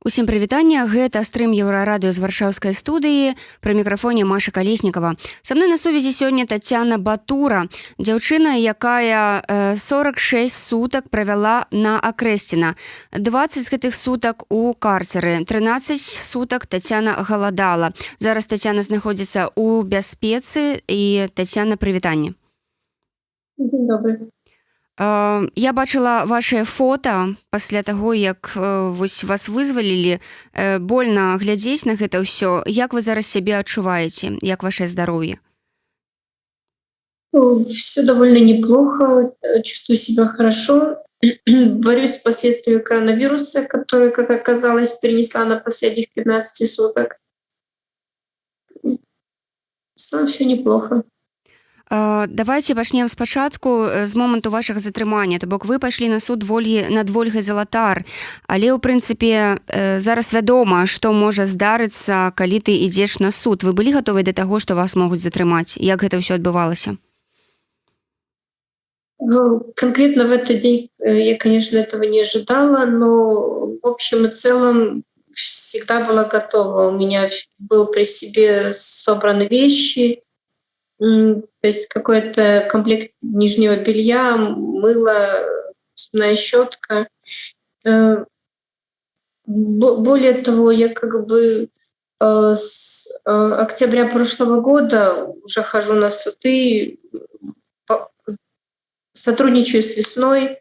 Усім прывітання, гэта стрым Еўрарадыё з варшаўскай студыі, пры мікрафоне Маша Калеснікава. Са мной на сувязі сёння Тацяна Батура, дзяўчына, якая 46 сутак правяла на Акрэсціна. 20 з гэтых сутак у карцеры, 13 сутак Тацяна галадала. Зараз Тацяна знаходзіцца ў бяспецы і Тацяна, прывітанне. Дзень добры. Я бачыла вашае фота пасля таго, як вось вас вызвалілі. Больна глядзець на гэта ўсё. Як вы зараз сябе адчуваеце? Як вашае здароўе? Все довольно неплохо, чувствую себя хорошо. Борюсь с последствиями коронавируса, который, как оказалось, перенесла на последних 15 суток. В целом все неплохо. Давайте пачнем спачатку з моманту вашага затрымання. То бок вы пайшлі на суд над Вольгай Залатар, але ў прынцыпе зараз вядома, што можа здарыцца, калі ты ідзеш на суд. Вы былі гатовы да таго, што вас могуць затрымаць? Як гэта ўсё адбывалася? Конкретно в этот день я, конечно, этого не ожидала, но в общем и целом всегда была готова. У меня был при себе собраны вещи, то есть какой-то комплект нижнего белья, мыло, зубная щетка. Более того, я как бы с октября прошлого года уже хожу на суды, сотрудничаю с весной,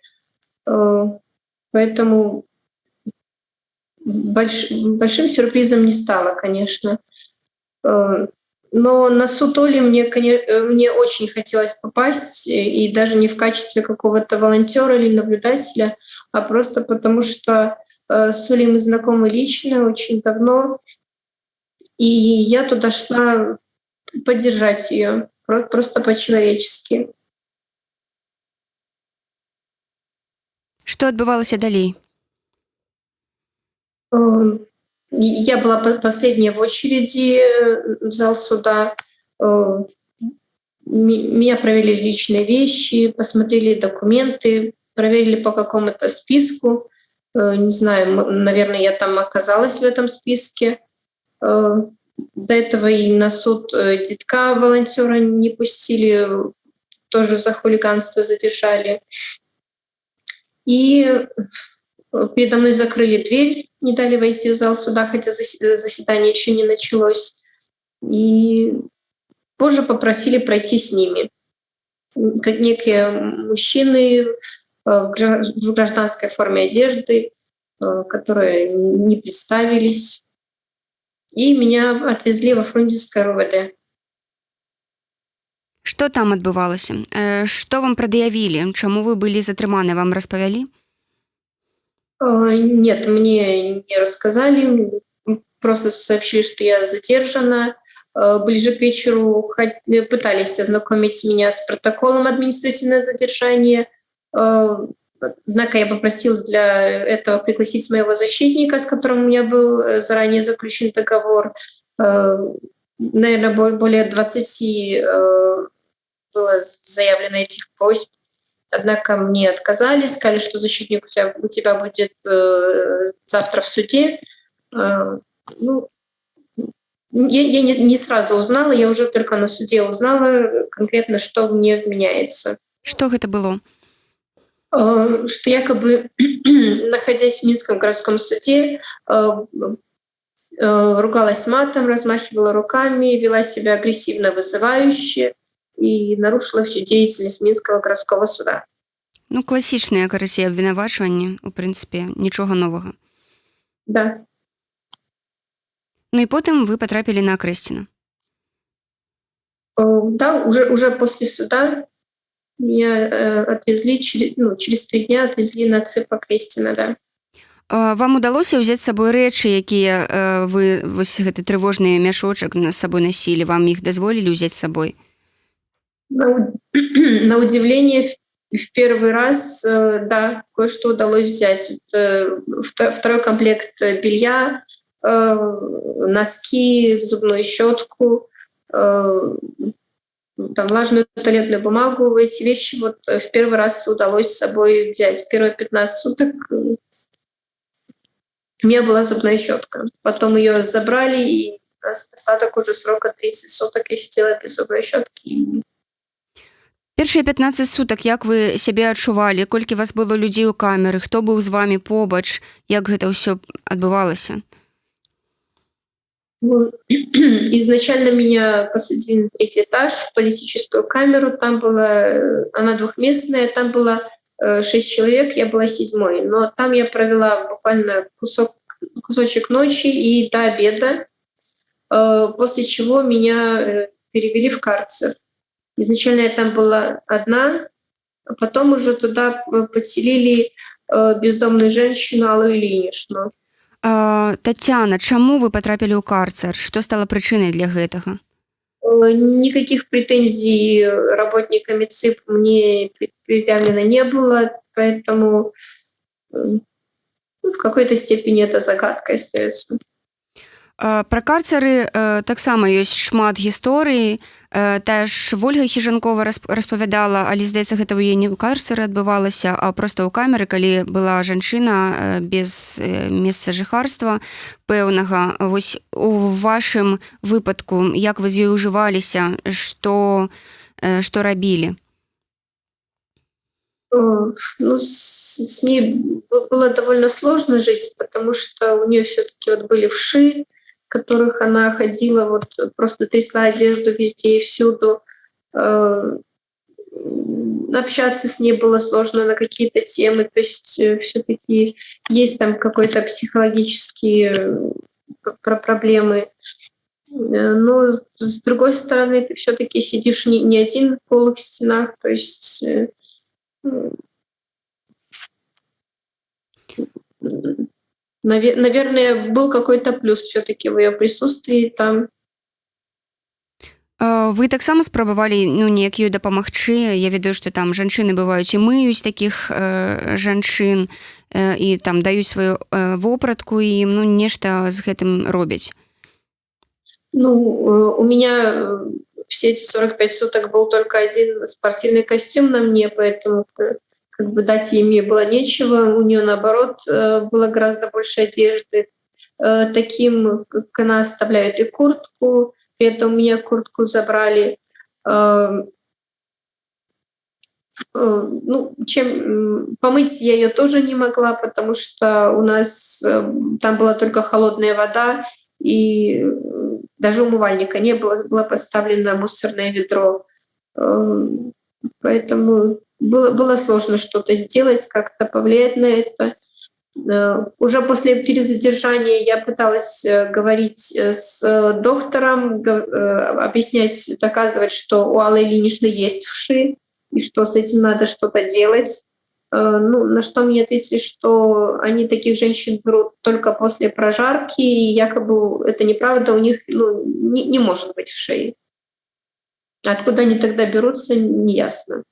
поэтому большим сюрпризом не стало, конечно. Но на суд Оли мне очень хотелось попасть, и даже не в качестве какого-то волонтера или наблюдателя, а просто потому что с Олей мы знакомы лично очень давно, и я туда шла поддержать ее просто по-человечески. Што адбывалася далей? Я была последняя в очереди в зал суда. Меня проверили личные вещи, посмотрели документы, проверили по какому-то списку. Не знаю, наверное, я там оказалась в этом списке. До этого и на суд детка волонтера не пустили, тоже за хулиганство задержали. И передо мной закрыли дверь, не дали войти в зал суда, хотя заседание еще не началось. И позже попросили пройти с ними. Как некие мужчины в гражданской форме одежды, которые не представились. И меня отвезли во Фрунзенское РУВД. Што там адбывалася? Што вам прад'явілі? Чаму вы былі затрыманы? Вам распавялі? Нет, мне не рассказали, просто сообщили, что я задержана. Ближе к вечеру пытались ознакомить меня с протоколом административного задержания. Однако я попросила для этого пригласить моего защитника, с которым у меня был заранее заключен договор. Наверное, более 20 было заявлено этих просьб. Однако мне отказали, сказали, что защитник у тебя будет завтра в суде. Ну, я не сразу узнала, я уже только на суде узнала конкретно, что мне вменяется. Што гэта было? Что якобы, находясь в Минском городском суде, ругалась матом, размахивала руками, вела себя агрессивно вызывающе и нарушила всю деятельность Минского городского суда. Ну, класічныя карысі абвінавачванні, у прынцыпе, нічога новага. Да. Ну і потым вы потрапілі на Акрэсціна. Да, уже после суда меня отвезли, через 3 дня отвезли на ЦИП Акрэсціна, да. Вам удалося ўзяць з сабой рэчы, якія вы, вось гэты трывожны мяшочак з сабой насілі? Вам іх дазволілі ўзяць з сабой? На удивление, в первый раз, да, кое-что удалось взять. Второй комплект белья, носки, зубную щетку, там, влажную туалетную бумагу. Эти вещи вот в первый раз удалось с собой взять. Первые 15 суток У меня была зубная щетка. Потом ее забрали, и остаток уже срока 30 суток я сидела без зубной щетки. Першыя 15 сутак як вы сябе адчувалі, колькі вас было людзей у камеры, хто быў з вамі побач, як гэта ўсё адбывалася? Ну, изначально меня посадили на третий этаж в политическую камеру. Там была, она двухместная, там было 6 человек, я была 7-й. Но там я провела буквально кусочек ночи и до обеда, после чего меня перевели в карцер. Изначально я там была одна, а потом уже туда подселили бездомную женщину Аллу Ильиничну. Тацяна, чаму вы патрапілі ў карцер? Што стала прычынай для гэтага? Никаких претензий работниками ЦИП мне предъявлено не было, поэтому в какой-то степени это загадкой остается. Пра карцары таксама ёсць шмат гісторый. Тая ж Вольга Хіжанкова распавядала, але, здаецца, гэта ў яе не ў карцары адбывалася, а проста ў камеры, калі была жанчына без месца жыхарства пэўнага. Вось у вашым выпадку, як вы з ёй ужываліся, што рабілі? Ну, с ней было довольно сложно жить, потому что у нее все-таки вот были вши, в которых она ходила, вот просто трясла одежду везде и всюду. Общаться с ней было сложно на какие-то темы, то есть все-таки есть там какой-то психологические проблемы. Но с другой стороны, ты все-таки сидишь не один в голых стенах, то есть наверное, был какой-то плюс все-таки в ее присутствии там. Вы таксама спрабавалі неяк ёй дапамагчы? Я ведаю, што там жанчыны бываюць і мыюць такіх жанчын і там даюць сваю вопратку, і нешта з гэтым робяць. Ну, у меня все эти 45 суток был только один спортивный костюм на мне, поэтому как бы дать ей мне было нечего. У нее, наоборот, было гораздо больше одежды. Таким, как она оставляет и куртку, при этом у меня куртку забрали. Ну, помыть я ее тоже не могла, потому что у нас там была только холодная вода, и даже умывальника не было, было поставлено мусорное ведро. Поэтому было сложно что-то сделать, как-то повлиять на это. Уже после перезадержания я пыталась говорить с доктором, объяснять, доказывать, что у Аллы Ильиничны есть вши, и что с этим надо что-то делать. Ну, на что мне ответили, что они таких женщин берут только после прожарки, и якобы это неправда, у них не может быть вшей. Откуда они тогда берутся, неясно.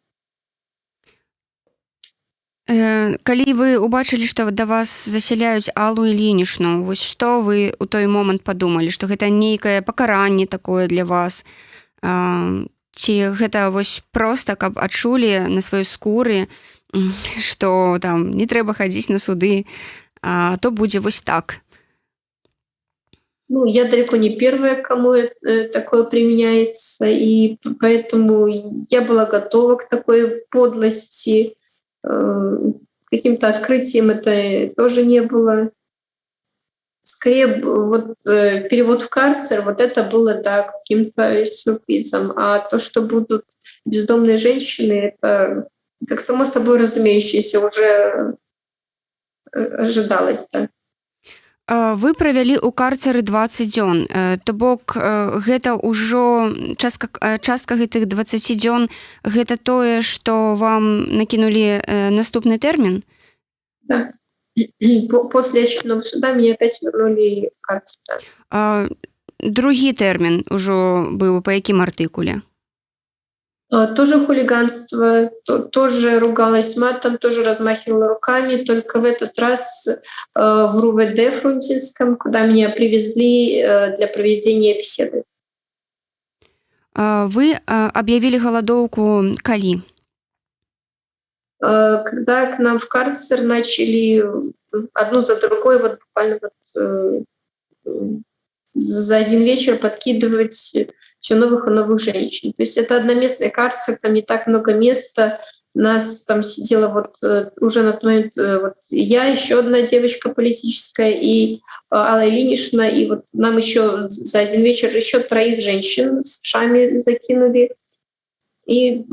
Калі вы ўбачылі, што да вас засяляюць Аллу Ільінічну, вось што вы ў той момант падумалі, што гэта нейкае пакаранне такое для вас? Ці гэта вось проста, каб адчулі на сваёй скуры, што там не трэба хадзіць на суды, а то будзе вось так? Ну, я далеко не первая, кому такое применяется, и поэтому я была готова к такой подлости. Каким-то открытием это тоже не было. Скорее, вот перевод в карцер, вот это было, да, каким-то сюрпризом. А то, что будут бездомные женщины, это как само собой разумеющееся уже ожидалось, да. Вы правялі ў карцеры 20 дзён, то бок гэта ўжо частка гэтых 20 дзён, гэта тое, што вам накінулі наступны тэрмін? Да. После очередного суда меня опять вернули в карцер. Другі тэрмін ужо быў па якім артыкуле? Тоже хулиганство, тоже ругалась матом, тоже размахивала руками, только в этот раз в РУВД Фрунзенском, куда меня привезли для проведения беседы. Вы объявили голодовку калі? Когда к нам в карцер начали одну за другой вот буквально за один вечер подкидывать все новых и новых женщин. То есть это одноместный карцер, там не так много места. Нас там сидела уже на тот момент я, еще одна девочка политическая, и Алла Ильинична, и вот нам еще за один вечер еще 3 женщин с шами закинули. И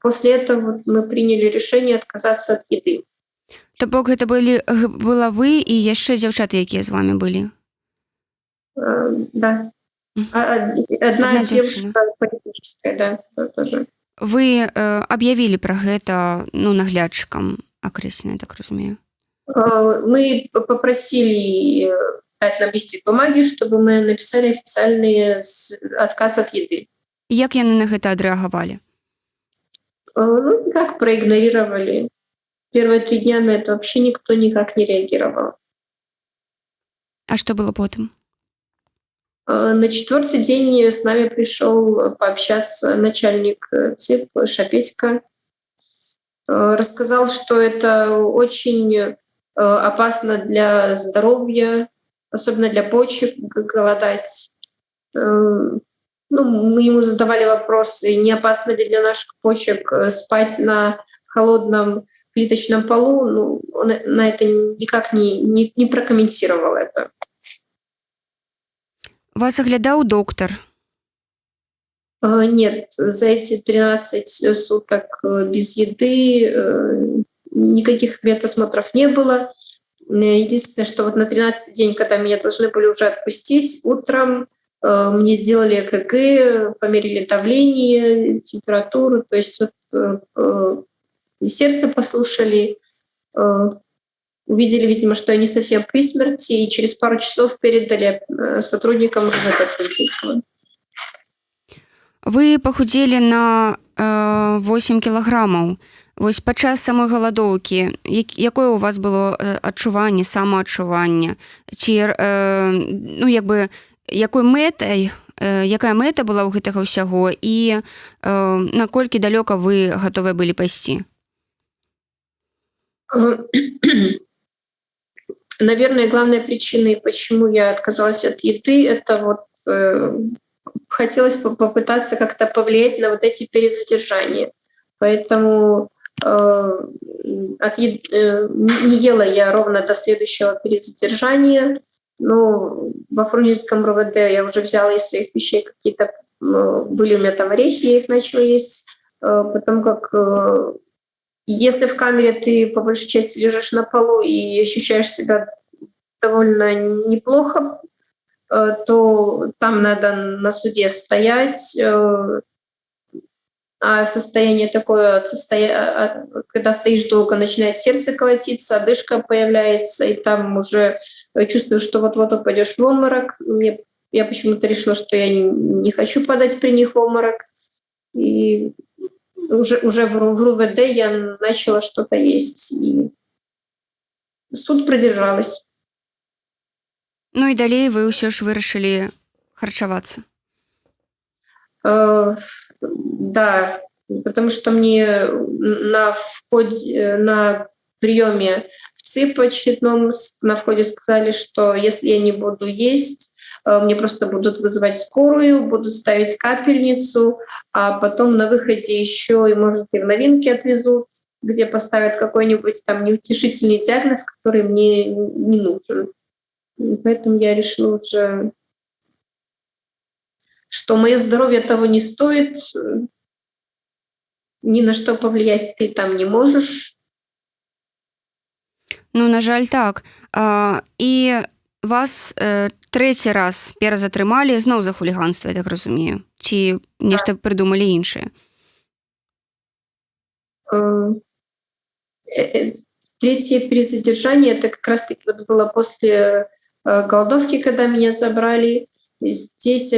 после этого мы приняли решение отказаться от еды. То бок гэта была вы і яшчэ дзяўчаты, якія з вами былі? Да. Одна Одна девушка политическая, да, тоже. Вы аб'явілі пра гэта наглядчыкам акрэсленай, так разумею. Мы попросили дать нам листик бумаги, чтобы мы написали официальный отказ от еды. Як яны на гэта адрэагавалі? Как проигнорировали. Первые 3 дня на это вообще никто никак не реагировал. А што было потым? На 4-й день с нами пришел пообщаться начальник ЦИП Шапетько. Рассказал, что это очень опасно для здоровья, особенно для почек, голодать. Мы ему задавали вопросы, не опасно ли для наших почек спать на холодном плиточном полу. Он на это никак не прокомментировал это. Вас оглядаў доктар? Нет, за эти 13 суток без еды никаких медосмотров не было. Единственное, что вот на 13-й день, когда меня должны были уже отпустить, утром мне сделали ЭКГ, померили давление, температуру, то есть сердце послушали, увидели, видимо, что я не совсем при смерти, и через пару часов передали сотрудникам медицинского. Вы пахудзелі на 8 кілаграмаў. Вось падчас самой галадоўкі, якое у вас было адчуванне, самаадчуванне? Ці, якая мэта была ў гэтага ўсяго і наколькі далёка вы гатовыя былі пайсці? Наверное, главной причиной, почему я отказалась от еды, это хотелось попытаться как-то повлиять на вот эти перезадержания. Поэтому не ела я ровно до следующего перезадержания. Но во Фрунзенском РОВД я уже взяла из своих вещей какие-то... Были у меня там орехи, я их начала есть. Потому как если в камере ты по большей части лежишь на полу и ощущаешь себя довольно неплохо, то там надо на суде стоять, а состояние такое, когда стоишь долго, начинает сердце колотиться, одышка появляется, и там уже чувствуешь, что вот-вот упадешь в обморок. Я почему-то решила, что я не хочу падать при них в обморок. И уже в РУВД я начала что-то есть. И суд продержалась. І далей вы ўсё ж вырашылі харчавацца? Да, потому что мне на приеме в ЦИП очередном на входе сказали, что если я не буду есть, мне просто будут вызывать скорую, будут ставить капельницу, а потом на выходе еще и, может, и в новинке отвезут, где поставят какой-нибудь там неутешительный диагноз, который мне не нужен. И поэтому я решила уже, что мое здоровье того не стоит, ни на что повлиять ты там не можешь. На жаль, так. І вас 3-й раз перазатрымалі зноў за хуліганства, я так разумею. Ці нешта прыдумалі іншае? Третье перезадержание, это как раз-таки было после голодовки, когда меня забрали. Здесь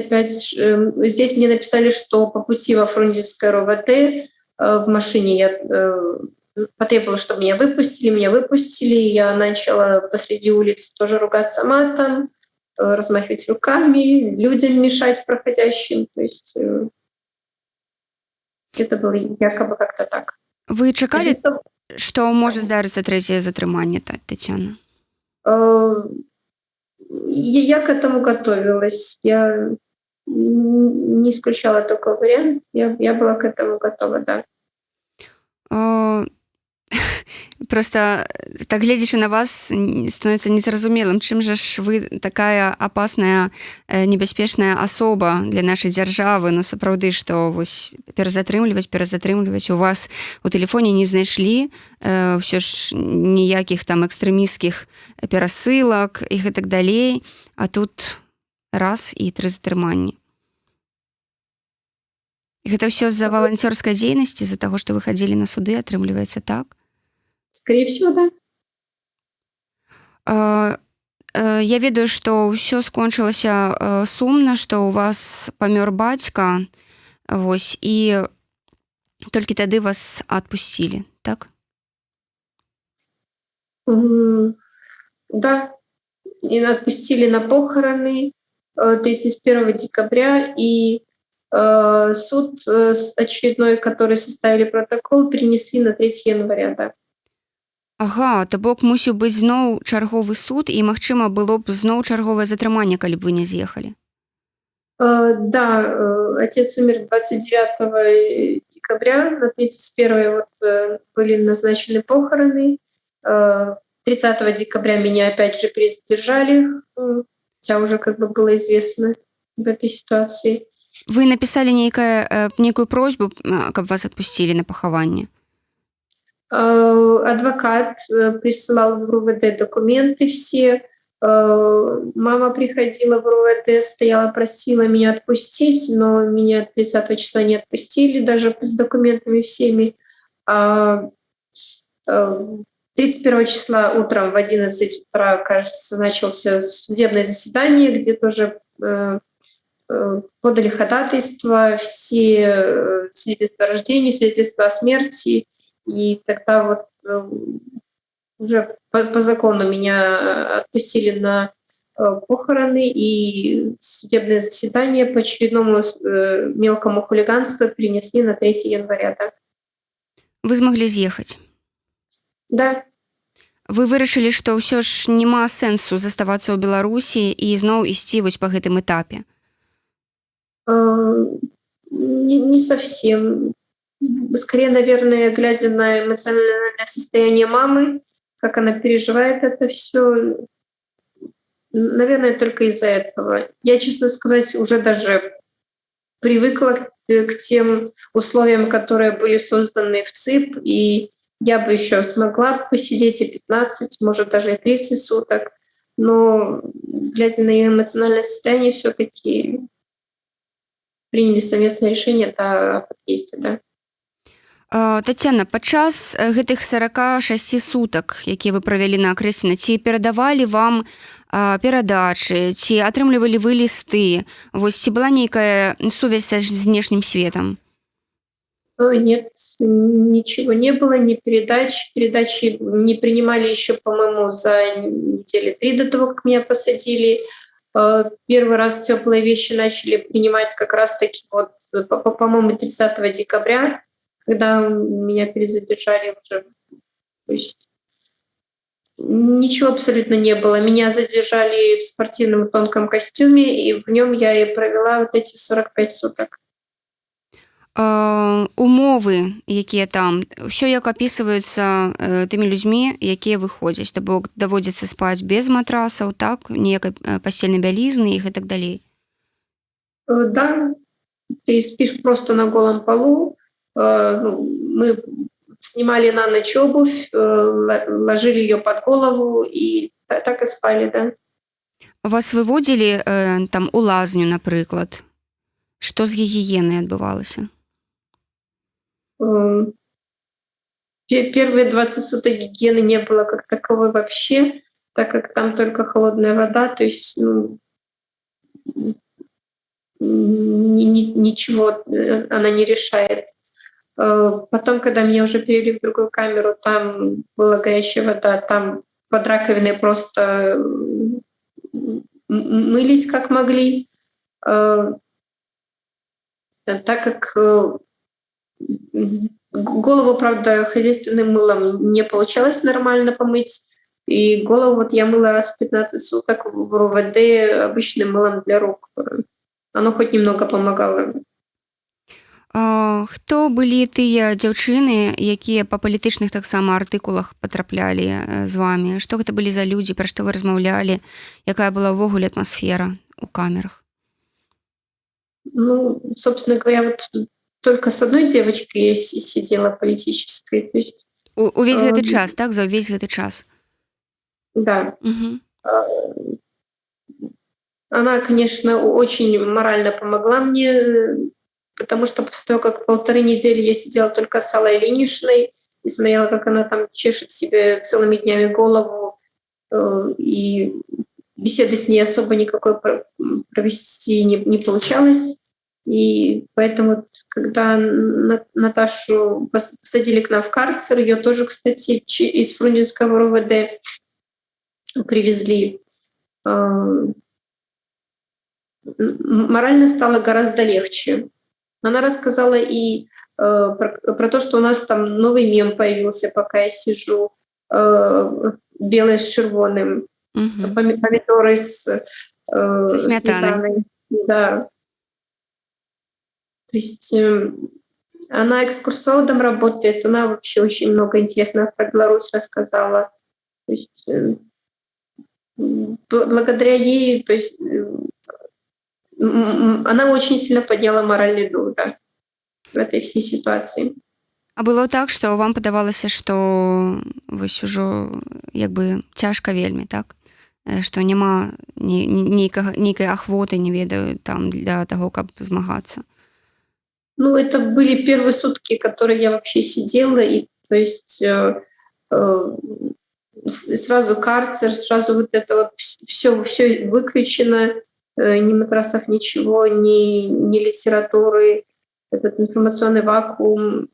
мне написали, что по пути во Фрунзенское РОВД в машине я потребовала, чтобы меня выпустили. Я начала посреди улицы тоже ругаться матом, размахивать руками, людям мешать проходящим. То есть это было якобы как-то так. Вы Што можа здарыцца трэцяе затрыманне, Тацяна? Я к этому готовилась. Я не исключала такой вариант. Я была к этому готова, да. Э, Просто так гледзячы на вас становіцца незразумелым, чым жа ж вы такая апасная, небяспечная асоба для нашай дзяржавы. Ну сапраўды, што вось перазатрымліваць у вас у тэлефоне не знайшлі ўсё ж ніякіх там экстрэмісцкіх перасылак і гэтак далей, а тут раз і 3 затрыманні. І гэта ўсё з-за валанцёрскай дзейнасці, з-за таго, што вы хадзілі на суды, атрымліваецца так? Скорее всего, да. Я ведаю, што ўсё скончылася сумна, што ў вас памёр бацька, вось, і толькі тады вас адпусцілі, так? Да, и отпустили на похороны 31 декабря, и суд очередной, который составили протокол, перенесли на 3 января, да. Ага, то бок мусіў быць зноў чарговы суд, і магчыма было б зноў чарговае затрыманне, калі б вы не з'ехалі. Да, отец умер 29 декабря, на 31 вот были назначены похороны. 30 декабря меня опять же перезадержали, хотя уже как бы было известно об этой ситуации. Вы напісалі нейкую просьбу, каб вас адпусцілі на пахаванне? Адвокат присылал в РУВД документы все. Мама приходила в РУВД, стояла, просила меня отпустить, но меня 30 числа не отпустили, даже с документами всеми. 31 числа утром в 11 утра, кажется, начался судебное заседание, где тоже подали ходатайство, все свидетельства о рождении, свидетельства о смерти. И тогда вот уже по закону меня отпустили на похороны, и судебное заседание по очередному мелкому хулиганству перенесли на 3 января. Да. Вы змаглі з'ехаць? Да. Вы вырашылі, што ўсё ж няма сэнсу заставацца ў Беларусі і зноў ісці вось па гэтым этапе? Не совсем. Скорее, наверное, глядя на эмоциональное состояние мамы, как она переживает это все, наверное, только из-за этого. Я, честно сказать, уже даже привыкла к тем условиям, которые были созданы в ЦИП, и я бы еще смогла посидеть и 15, может, даже и 30 суток, но, глядя на ее эмоциональное состояние, все-таки приняли совместное решение о подъезде, да. Тацяна, падчас гэтых 46 сутак, якія вы правялі на Акрэсіна, ці перадавалі вам перадачы, ці атрымлівалі вы лісты? Вось ці была нейкая сувязь з знешнім светом? Нет, ничего не было, ни передач. Передачи не принимали еще, по-моему, за недели 3 до того, как меня посадили. Первый раз теплые вещи начали принимать как раз-таки вот, по-моему, 30 декабря, когда меня перезадержали уже. То есть ничего абсолютно не было. Меня задержали в спортивном тонком костюме, и в нем я и провела вот эти 45 суток. Умовы, якія там, ўсё як апісваюцца тымі людзьмі, якія выходзяць, то бок даводзіцца спаць без матрасаў, так, ніякай пасцельнай бялізны і гэтак далей. Да, ты спишь просто на голом полу. Мы снимали на ночь обувь, ложили ее под голову и так и спали, да. Вас выводзілі там у лазню, напрыклад. Што з гігіенай адбывалася? Первые 20 суток гигиены не было как таковой вообще, так как там только холодная вода, то есть ничего она не решает. Потом, когда меня уже перевели в другую камеру, там была горячая вода, там под раковиной просто мылись как могли, так как Голову, правда, хозяйственным мылом не получалось нормально помыть. И голову вот я мыла раз в 15 суток в РОВД обычным мылом для рук. Оно хоть немного помогало. Хто былі тыя дзяўчыны, якія па палітычных таксама артыкулах патраплялі з вамі? Што гэта былі за людзі, пра што вы размаўлялі? Якая была ўвогуле атмасфера ў камерах? Ну, собственно говоря, вот только с одной девочкой я сидела политической. То есть, Увесь гэты э, час, так? За ўвесь гэты час. да, Мгм. она, конечно, очень морально помогла мне, потому что после того, как 1,5 недели я сидела только с Аллой Ильиничной и смотрела, как она там чешет себе целыми днями голову, и беседы с ней особо никакой провести не получалось. И поэтому, вот, когда Наташу посадили к нам в карцер, ее тоже, кстати, из Фрунзенского РОВД привезли, морально стало гораздо легче. Она рассказала и про то, что у нас там новый мем появился, пока я сижу, белый с червоным, Мгм. помидоры с Со сметаной. сметаной. Да. То есть она экскурсоводом работает, она вообще очень много интересного про Беларусь рассказала. То есть благодаря ей, то есть она очень сильно подняла моральный дух, да, в этой всей ситуации. А было так, што вам падавалася, што вось ужо як бы цяжка вельмі, так? Што няма нейкай ахвоты, не ведаю, там для таго, каб змагацца. Ну, это были первые сутки, которые я вообще сидела, и то есть сразу карцер, сразу вот это вот все выключено, ни матрасов, ничего, ни литературы, этот информационный вакуум.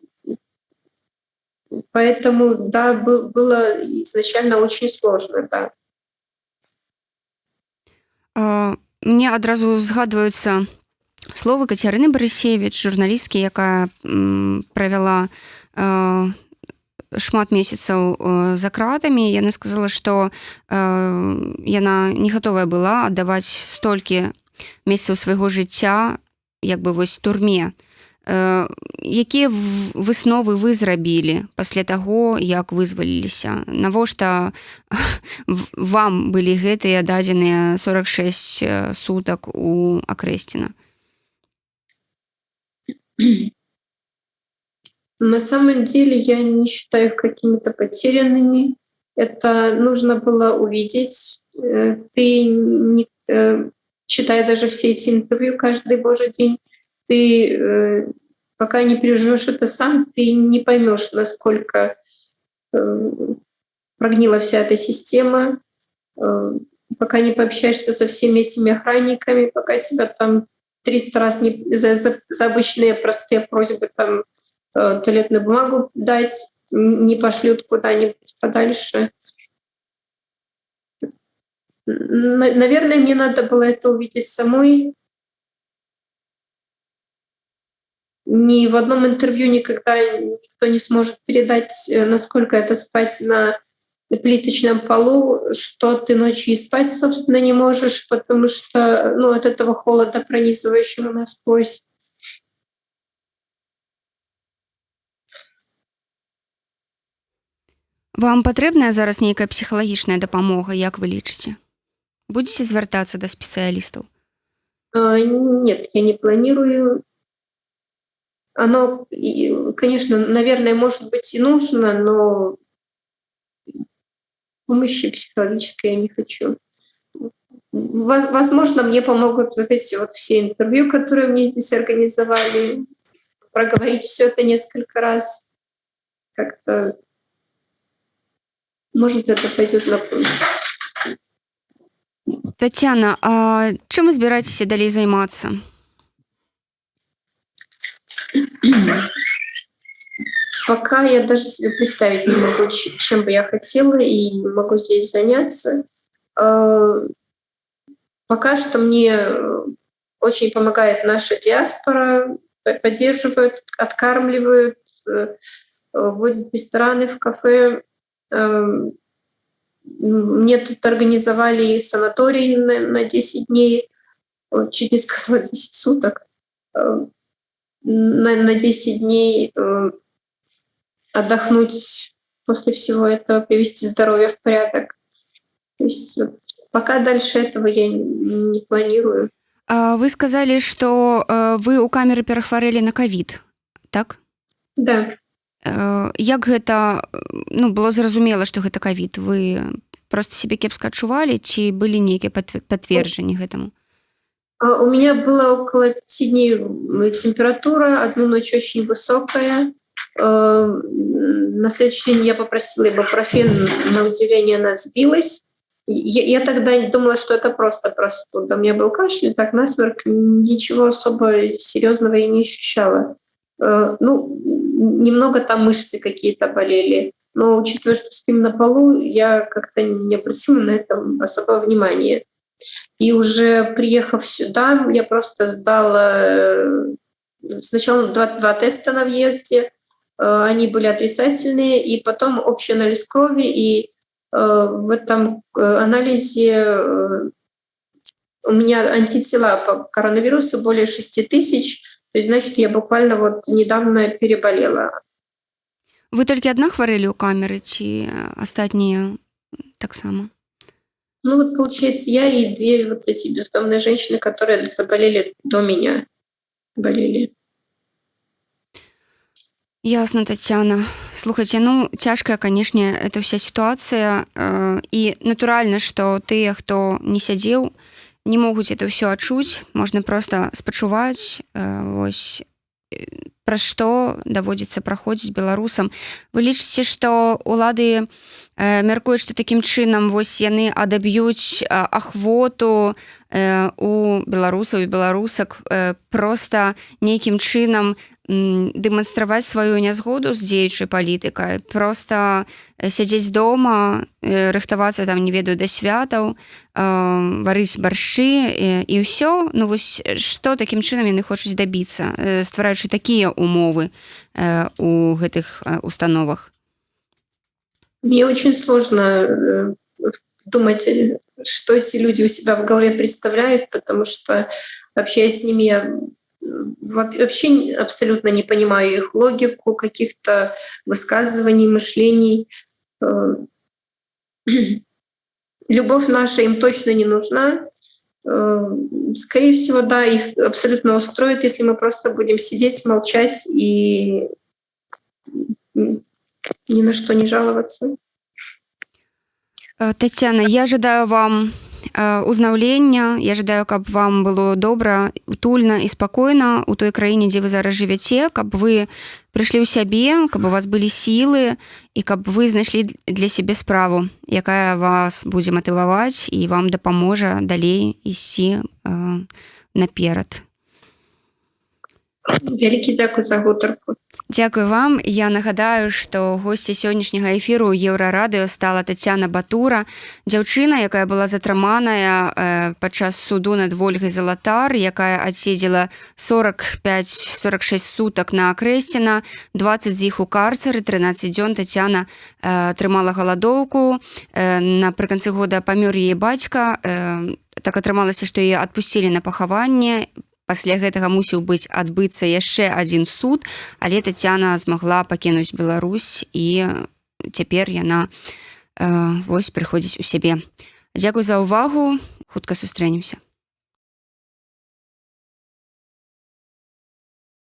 Поэтому, да, было изначально очень сложно, да. Мне адразу згадваюцца словы Кацярыны Барысевіч, журналісткі, якая правяла шмат месяцаў за кратамі. Яна сказала, што яна не гатовая была аддаваць столькі месяцаў свайго жыцця як бы вось турме. Якія высновы вы зрабілі пасля таго, як вызваліліся? Навошта вам былі гэтыя дадзеныя 46 сутак у Акрэсціна? На самом деле я не считаю их какими-то потерянными. Это нужно было увидеть. Ты, читая даже все эти интервью каждый божий день, ты пока не переживешь это сам, ты не поймешь, насколько прогнила вся эта система, пока не пообщаешься со всеми этими охранниками, пока тебя там 300 раз за обычные простые просьбы там туалетную бумагу дать, не пошлют куда-нибудь подальше. Наверное, мне надо было это увидеть самой. Ни в одном интервью никогда никто не сможет передать, насколько это спать на плиточном полу, что ты ночью и спать, собственно, не можешь, потому что от этого холода, пронизывающего насквозь. Вам патрэбная зараз нейкая псіхалагічная дапамога, як вы лічыце? Будзеце звяртацца да спецыялістаў? Нет, я не планирую. Оно, конечно, наверное, может быть и нужно, но помощи психологической я не хочу. Возможно, мне помогут вот эти вот все интервью, которые мне здесь организовали, проговорить все это несколько раз. Как-то, может, это пойдет на пользу. Тацяна, а чым вы збіраецеся далей займацца? Пока я даже себе представить не могу, чем бы я хотела, и не могу здесь заняться. Пока что мне очень помогает наша диаспора, поддерживают, откармливают, водит в рестораны, в кафе. Мне тут организовали санаторий на 10 дней, чуть не сказала 10 суток, на 10 дней отдохнуть после всего этого, привести здоровье в порядок. То есть пока дальше этого я не планирую. Вы сказалі, што вы ў камеры перахварэлі на ковід, так? Да. Як гэта, было зразумела, што гэта ковід? Вы проста сябе кепска адчувалі ці былі нейкія пацверджанні гэтаму? У меня было около 5 дней температура, одну ночь очень высокая. На следующий день я попросила ибупрофен, на удивление она сбилась. Я тогда думала, что это просто простуда. У меня был кашель, так насморк, ничего особо серьезного я не ощущала. Немного там мышцы какие-то болели, но учитывая, что спим на полу, я как-то не обратила на это особого внимания. И уже приехав сюда, я просто сдала сначала два теста на въезде, они были отрицательные, и потом общий анализ крови, и в этом анализе у меня антитела по коронавирусу более 6000, то есть, значит, я буквально недавно переболела. Вы толькі адна хварэлі ў камеры ці астатнія таксама? Получается, я и 2 эти бездомные женщины, которые заболели до меня, болели. Ясно, Тетяна. Слухайте, цяжкая, канешне, это вся сітуацыя. І натуральна, што тыя, хто не сядзеў, не могуць это ўсё адчуць. Можна проста спачуваць, вось, праз што даводзіцца праходзіць беларусам. Вы лічыце, што ўлады мяркуюць, што такім чынам вось яны адаб'юць ахвоту у беларусаў і беларусак проста нейкім чынам дэманстраваць сваю нязгоду з дзеючай палітыкай, проста сядзець дома, рыхтавацца там, не ведаю, да святаў, варыць баршчы і ўсё. Вось што такім чынам яны хочуць дабіцца, ствараючы такія умовы у гэтых установах? Мне очень сложно думать, что эти люди у себя в голове представляют, потому что, общаясь с ними, я вообще абсолютно не понимаю их логику, каких-то высказываний, мышлений. Любовь наша им точно не нужна. Скорее всего, да, их абсолютно устроит, если мы просто будем сидеть, молчать и ни на что не жаловаться. Тетяна, я жадаю вам узнаўлення, я жадаю, каб вам было добра, утульна і спакойна у той краіне, дзе вы зараз жывяце, каб вы прыйшлі ў сябе, каб у вас былі сілы і каб вы знайшлі для сябе справу, якая вас будзе матываваць і вам дапаможа далей ісці наперад. Вялікі дзякуй за гутарку. Дзякуй вам. Я нагадаю, што госця сённяшняга эфіру Еўрарадыё стала Тацяна Батура, дзяўчына, якая была затрыманая падчас суду над Вольгай Залатар, якая адседзела 45-46 сутак на Акрэсціна, 20 з іх у карцары, 13 дзён Тацяна трымала галадоўку. Напрыканцы года памёр яе бацька. Так атрымалася, што яе адпусцілі на пахаванне. Пасля гэтага мусіў адбыцца яшчэ адзін суд, але Тацяна змагла пакінуць Беларусь і цяпер яна вось прыходзіць у сябе. Дзякуй за ўвагу, хутка сустрэнемся.